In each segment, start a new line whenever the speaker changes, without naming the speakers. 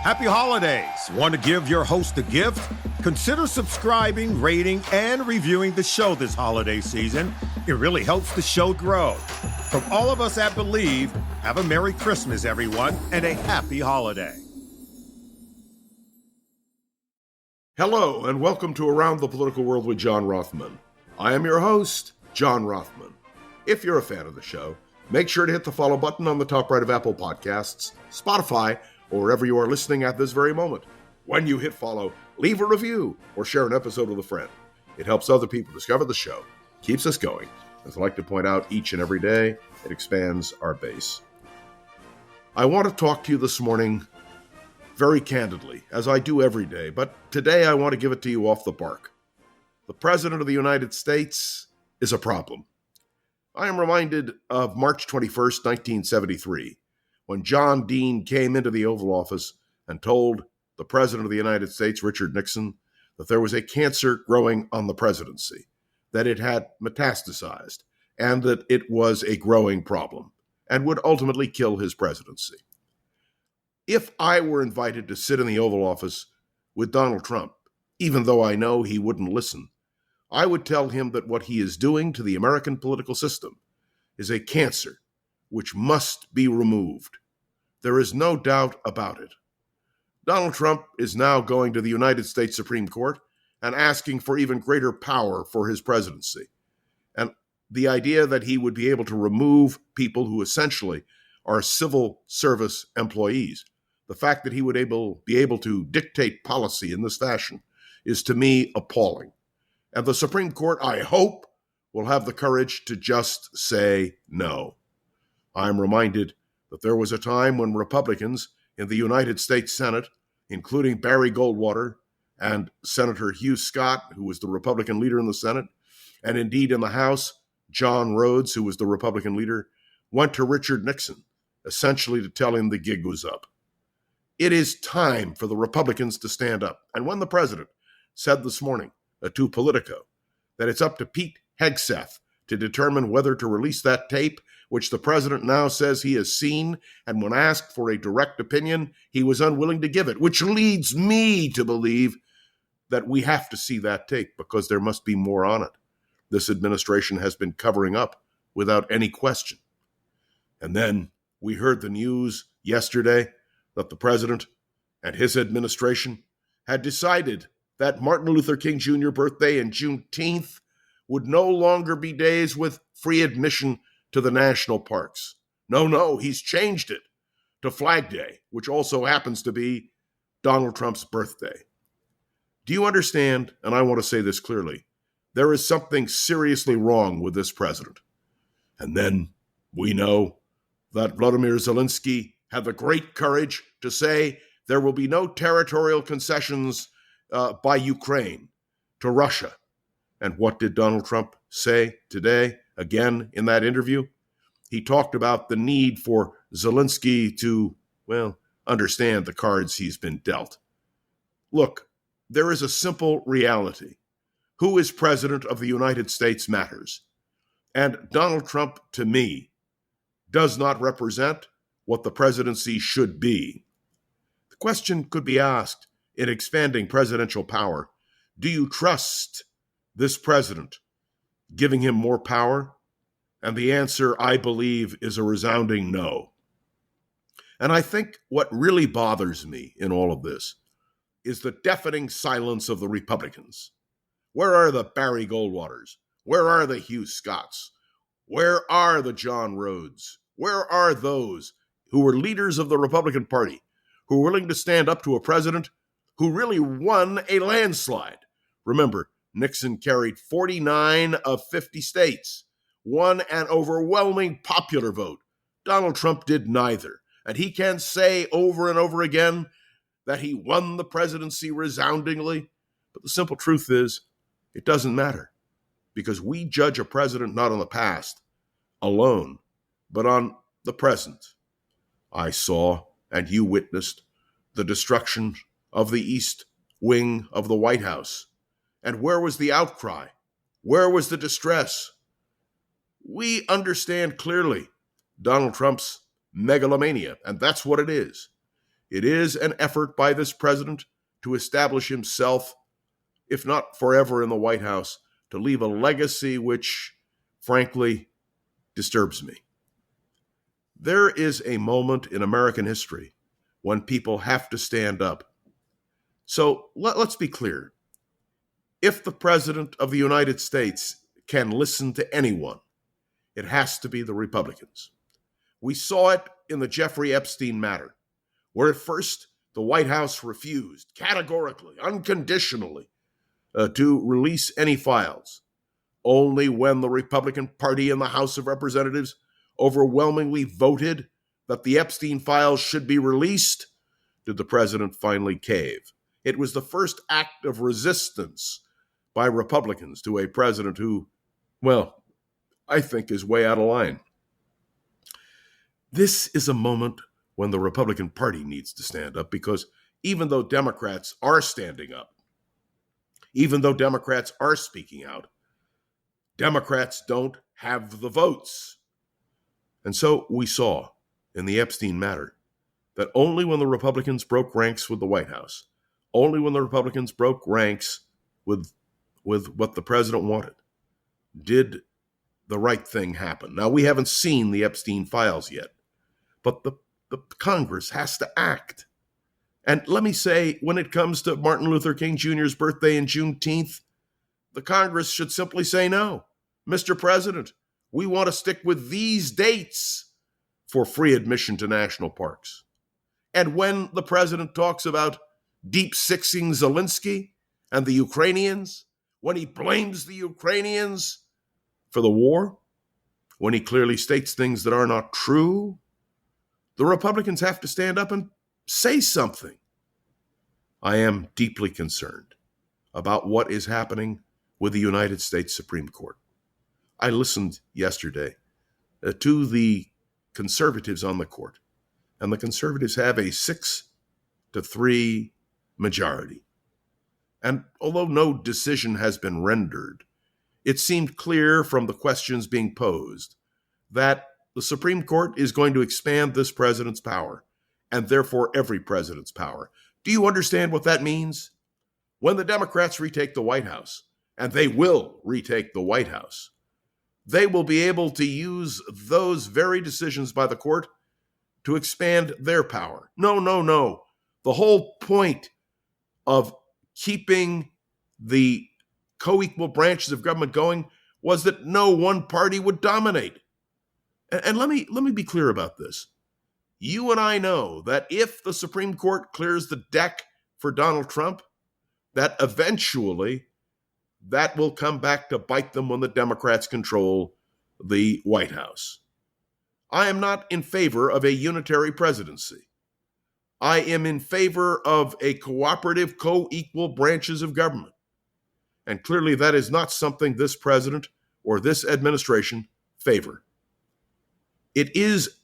Happy holidays. Want to give your host a gift? Consider subscribing, rating, and reviewing the show this holiday season. It really helps the show grow. From all of us at Believe, have a Merry Christmas, everyone, and a happy holiday.
Hello, and welcome to Around the Political World with John Rothman. I am your host, John Rothman. If you're a fan of the show, make sure to hit the follow button on the top right of Apple Podcasts, Spotify, or wherever you are listening at this very moment. When you hit follow, leave a review or share an episode with a friend. It helps other people discover the show, keeps us going. As I like to point out each and every day, it expands our base. I want to talk to you this morning very candidly, as I do every day, but today I want to give it to you off the bark. The President of the United States is a problem. I am reminded of March 21st, 1973, when John Dean came into the Oval Office and told the President of the United States, Richard Nixon, that there was a cancer growing on the presidency, that it had metastasized, and that it was a growing problem and would ultimately kill his presidency. If I were invited to sit in the Oval Office with Donald Trump, even though I know he wouldn't listen, I would tell him that what he is doing to the American political system is a cancer which must be removed. There is no doubt about it. Donald Trump is now going to the United States Supreme Court and asking for even greater power for his presidency. And the idea that he would be able to remove people who essentially are civil service employees, the fact that he would be able to dictate policy in this fashion is to me appalling. And the Supreme Court, I hope, will have the courage to just say no. I'm reminded that there was a time when Republicans in the United States Senate, including Barry Goldwater and Senator Hugh Scott, who was the Republican leader in the Senate, and indeed in the House, John Rhodes, who was the Republican leader, went to Richard Nixon, essentially to tell him the gig was up. It is time for the Republicans to stand up. And when the president said this morning to Politico that it's up to Pete Hegseth to determine whether to release that tape, which the president now says he has seen, and when asked for a direct opinion, he was unwilling to give it, which leads me to believe that we have to see that tape because there must be more on it. This administration has been covering up without any question. And then we heard the news yesterday that the president and his administration had decided that Martin Luther King Jr. birthday and Juneteenth would no longer be days with free admission to the national parks. No, he's changed it to Flag Day, which also happens to be Donald Trump's birthday. Do you understand? And I want to say this clearly. There is something seriously wrong with this president. And then we know that Vladimir Zelensky had the great courage to say there will be no territorial concessions by Ukraine to Russia. And what did Donald Trump say today, again, in that interview? He talked about the need for Zelensky to, understand the cards he's been dealt. Look, there is a simple reality. Who is president of the United States matters. And Donald Trump, to me, does not represent what the presidency should be. The question could be asked in expanding presidential power, do you trust this president giving him more power? And the answer, I believe, is a resounding no. And I think what really bothers me in all of this is the deafening silence of the Republicans. Where are the Barry Goldwaters? Where are the Hugh Scotts? Where are the John Rhodes? Where are those who were leaders of the Republican Party, who were willing to stand up to a president who really won a landslide? Remember, Nixon carried 49 of 50 states, won an overwhelming popular vote. Donald Trump did neither. And he can say over and over again that he won the presidency resoundingly. But the simple truth is, it doesn't matter, because we judge a president not on the past alone, but on the present. I saw, and you witnessed, the destruction of the East Wing of the White House. And where was the outcry? Where was the distress? We understand clearly Donald Trump's megalomania, and that's what it is. It is an effort by this president to establish himself, if not forever in the White House, to leave a legacy which, frankly, disturbs me. There is a moment in American history when people have to stand up. So let's be clear. If the President of the United States can listen to anyone, it has to be the Republicans. We saw it in the Jeffrey Epstein matter, where at first the White House refused categorically, unconditionally, to release any files. Only when the Republican Party in the House of Representatives overwhelmingly voted that the Epstein files should be released did the president finally cave. It was the first act of resistance by Republicans to a president who, well, I think is way out of line. This is a moment when the Republican Party needs to stand up, because even though Democrats are standing up, even though Democrats are speaking out, Democrats don't have the votes. And so we saw in the Epstein matter that only when the Republicans broke ranks with the White House, only when the Republicans broke ranks with what the president wanted, did the right thing happen. Now, we haven't seen the Epstein files yet, but the Congress has to act. And let me say, when it comes to Martin Luther King Jr.'s birthday in Juneteenth, the Congress should simply say no. Mr. President, we want to stick with these dates for free admission to national parks. And when the president talks about deep-sixing Zelensky and the Ukrainians, when he blames the Ukrainians for the war, when he clearly states things that are not true, the Republicans have to stand up and say something. I am deeply concerned about what is happening with the United States Supreme Court. I listened yesterday to the conservatives on the court, and the conservatives have a 6-3 majority. And although no decision has been rendered, it seemed clear from the questions being posed that the Supreme Court is going to expand this president's power, and therefore every president's power. Do you understand what that means? When the Democrats retake the White House, and they will retake the White House, they will be able to use those very decisions by the court to expand their power. No. The whole point of keeping the co-equal branches of government going was that no one party would dominate. And let me be clear about this. You and I know that if the Supreme Court clears the deck for Donald Trump, that eventually that will come back to bite them when the Democrats control the White House. I am not in favor of a unitary presidency. I am in favor of a cooperative, co-equal branches of government. And clearly that is not something this president or this administration favor. It is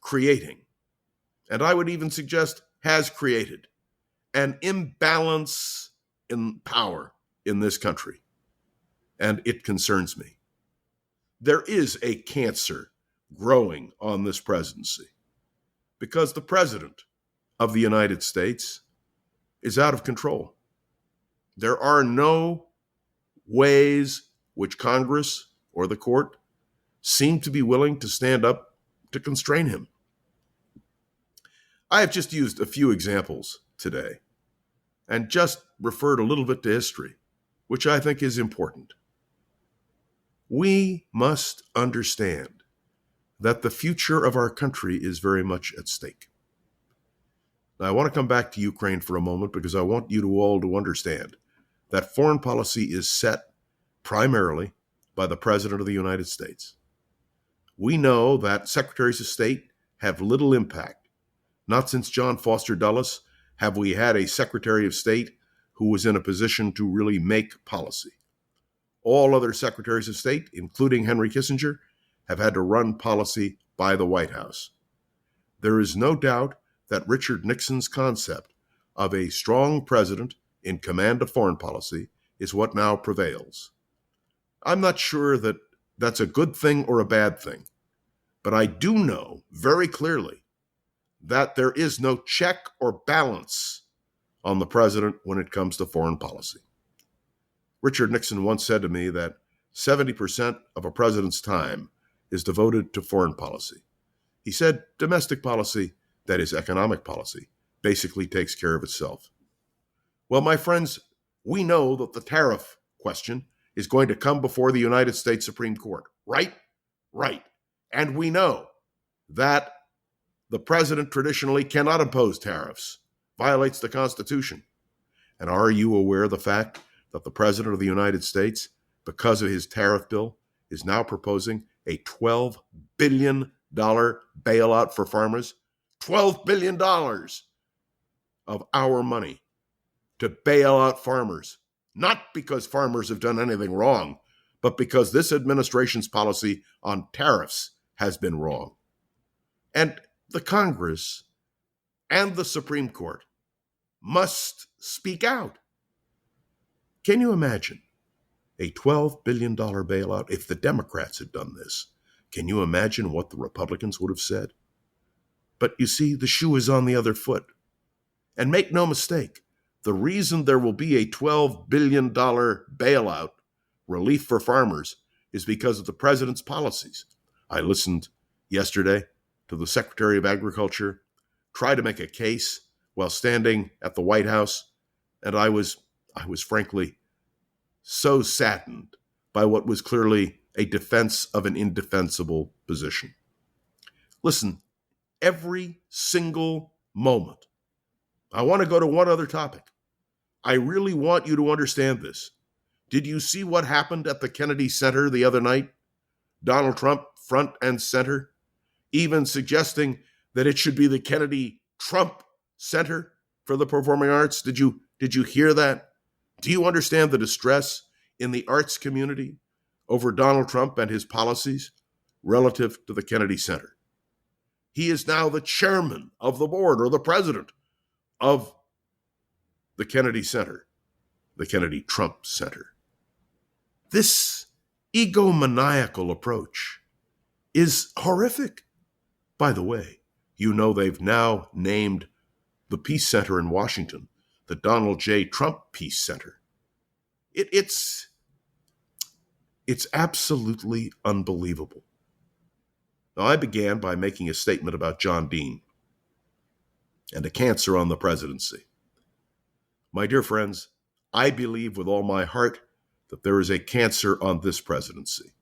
creating, and I would even suggest has created, an imbalance in power in this country. And it concerns me. There is a cancer growing on this presidency because the president of the United States is out of control. There are no ways which Congress or the court seem to be willing to stand up to constrain him. I have just used a few examples today and just referred a little bit to history, which I think is important. We must understand that the future of our country is very much at stake. Now, I want to come back to Ukraine for a moment because I want you all to understand that foreign policy is set primarily by the President of the United States. We know that secretaries of state have little impact. Not since John Foster Dulles have we had a Secretary of State who was in a position to really make policy. All other secretaries of state, including Henry Kissinger, have had to run policy by the White House. There is no doubt that Richard Nixon's concept of a strong president in command of foreign policy is what now prevails. I'm not sure that that's a good thing or a bad thing, but I do know very clearly that there is no check or balance on the president when it comes to foreign policy. Richard Nixon once said to me that 70% of a president's time is devoted to foreign policy. He said domestic policy, that is economic policy, basically takes care of itself. Well, my friends, we know that the tariff question is going to come before the United States Supreme Court, right? Right. And we know that the president traditionally cannot impose tariffs, violates the Constitution. And are you aware of the fact that the president of the United States, because of his tariff bill, is now proposing a $12 billion bailout for farmers? $12 billion of our money to bail out farmers, not because farmers have done anything wrong, but because this administration's policy on tariffs has been wrong. And the Congress and the Supreme Court must speak out. Can you imagine a $12 billion bailout? If the Democrats had done this, can you imagine what the Republicans would have said? But you see, the shoe is on the other foot. And make no mistake, the reason there will be a $12 billion bailout relief for farmers is because of the president's policies. I listened yesterday to the Secretary of Agriculture try to make a case while standing at the White House, and I was frankly so saddened by what was clearly a defense of an indefensible position. Listen, every single moment. I want to go to one other topic. I really want you to understand this. Did you see what happened at the Kennedy Center the other night? Donald Trump, front and center, even suggesting that it should be the Kennedy Trump Center for the Performing Arts. Did you hear that? Do you understand the distress in the arts community over Donald Trump and his policies relative to the Kennedy Center? He is now the chairman of the board or the president of the Kennedy Center, the Kennedy Trump Center. This egomaniacal approach is horrific. By the way, you know they've now named the Peace Center in Washington the Donald J. Trump Peace Center. It's absolutely unbelievable. Now, I began by making a statement about John Dean and a cancer on the presidency. My dear friends, I believe with all my heart that there is a cancer on this presidency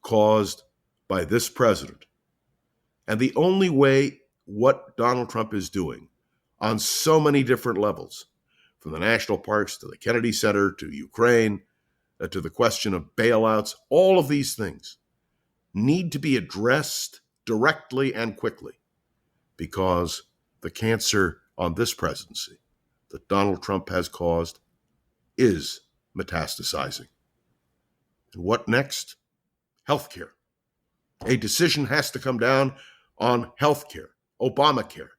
caused by this president. And the only way what Donald Trump is doing on so many different levels, from the national parks to the Kennedy Center to Ukraine, to the question of bailouts, all of these things need to be addressed directly and quickly, because the cancer on this presidency that Donald Trump has caused is metastasizing. And what next? Healthcare. A decision has to come down on healthcare, Obamacare.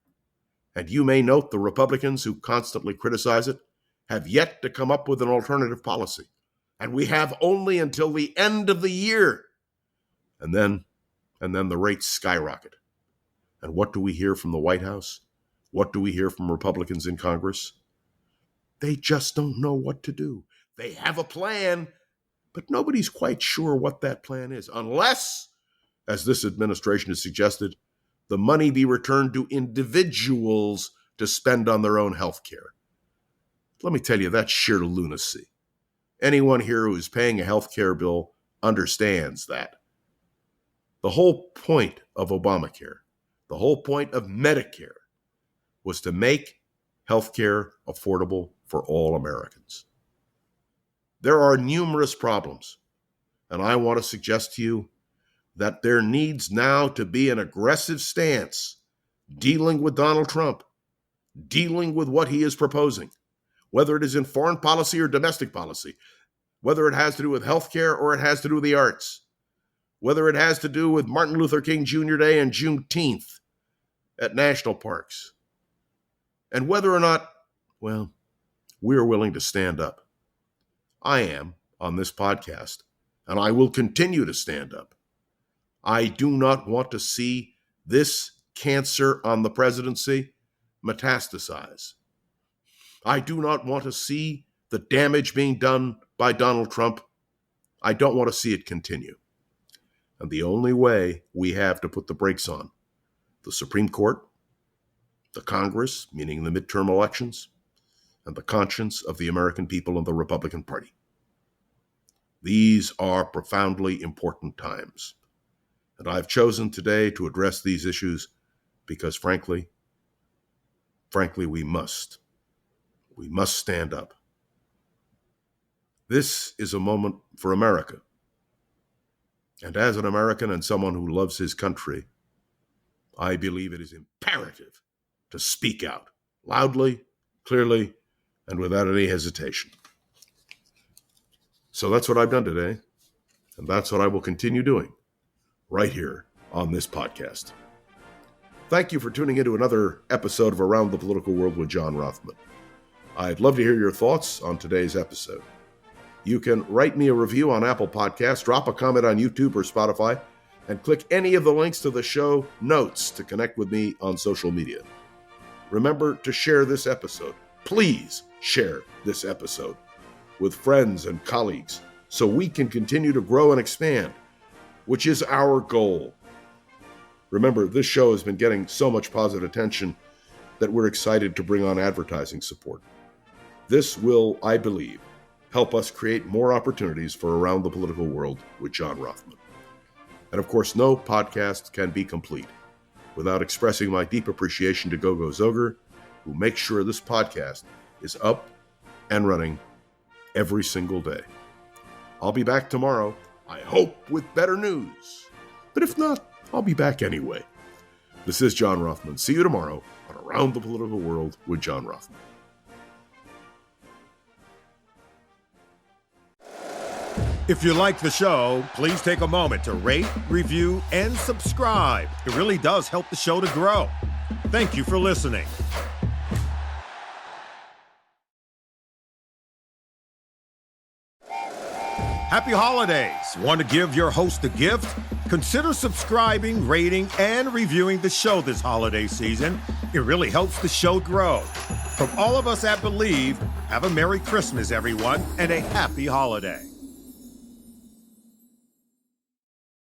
And you may note the Republicans who constantly criticize it have yet to come up with an alternative policy. And we have only until the end of the year. And then the rates skyrocket. And what do we hear from the White House? What do we hear from Republicans in Congress? They just don't know what to do. They have a plan, but nobody's quite sure what that plan is, unless, as this administration has suggested, the money be returned to individuals to spend on their own health care. Let me tell you, that's sheer lunacy. Anyone here who is paying a health care bill understands that. The whole point of Obamacare, the whole point of Medicare, was to make health care affordable for all Americans. There are numerous problems, and I want to suggest to you that there needs now to be an aggressive stance dealing with Donald Trump, dealing with what he is proposing, whether it is in foreign policy or domestic policy, whether it has to do with healthcare or it has to do with the arts, whether it has to do with Martin Luther King Jr. Day and Juneteenth at national parks, and whether or not, well, we're willing to stand up. I am on this podcast, and I will continue to stand up. I do not want to see this cancer on the presidency metastasize. I do not want to see the damage being done by Donald Trump. I don't want to see it continue. And the only way we have to put the brakes on the Supreme Court, the Congress, meaning the midterm elections, and the conscience of the American people and the Republican Party. These are profoundly important times. And I've chosen today to address these issues because frankly, we must. We must stand up. This is a moment for America. And as an American and someone who loves his country, I believe it is imperative to speak out loudly, clearly, and without any hesitation. So that's what I've done today, and that's what I will continue doing right here on this podcast. Thank you for tuning into another episode of Around the Political World with John Rothman. I'd love to hear your thoughts on today's episode. You can write me a review on Apple Podcasts, drop a comment on YouTube or Spotify, and click any of the links to the show notes to connect with me on social media. Remember to share this episode. Please share this episode with friends and colleagues so we can continue to grow and expand, which is our goal. Remember, this show has been getting so much positive attention that we're excited to bring on advertising support. This will, I believe, help us create more opportunities for Around the Political World with John Rothman. And of course, no podcast can be complete without expressing my deep appreciation to Gogo Zoger, who makes sure this podcast is up and running every single day. I'll be back tomorrow, I hope with better news. But if not, I'll be back anyway. This is John Rothman. See you tomorrow on Around the Political World with John Rothman.
If you like the show, please take a moment to rate, review, and subscribe. It really does help the show to grow. Thank you for listening. Happy holidays! Want to give your host a gift? Consider subscribing, rating, and reviewing the show this holiday season. It really helps the show grow. From all of us at Believe, have a Merry Christmas, everyone, and a Happy Holiday.